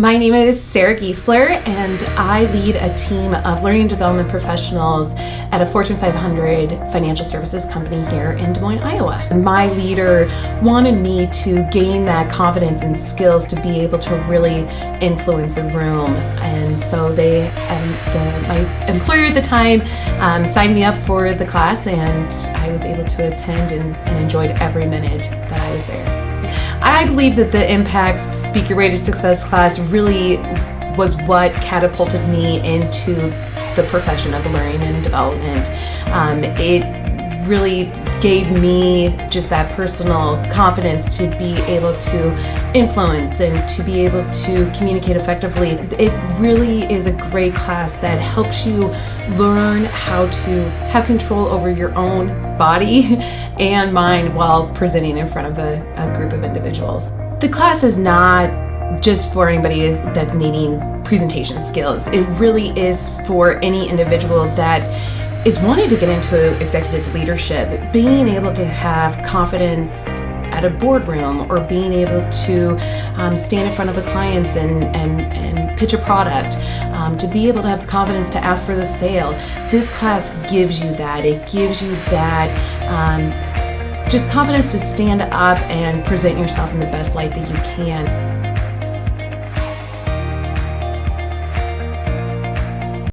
My name is Sara Giesler, and I lead a team of learning and development professionals at a Fortune 500 financial services company here in Des Moines, Iowa. My leader wanted me to gain that confidence and skills to be able to really influence a room, and so my employer at the time signed me up for the class, and I was able to attend and enjoyed every minute that I was there. I believe that the Impact Speak Your Way to Success class really was what catapulted me into the profession of learning and development. It really gave me just that personal confidence to be able to influence and to be able to communicate effectively. It really is a great class that helps you learn how to have control over your own body and mind while presenting in front of a group of individuals. The class is not just for anybody that's needing presentation skills. It really is for any individual that is wanting to get into executive leadership. Being able to have confidence at a boardroom or being able to stand in front of the clients and pitch a product, to be able to have the confidence to ask for the sale. This class gives you that. It gives you that just confidence to stand up and present yourself in the best light that you can.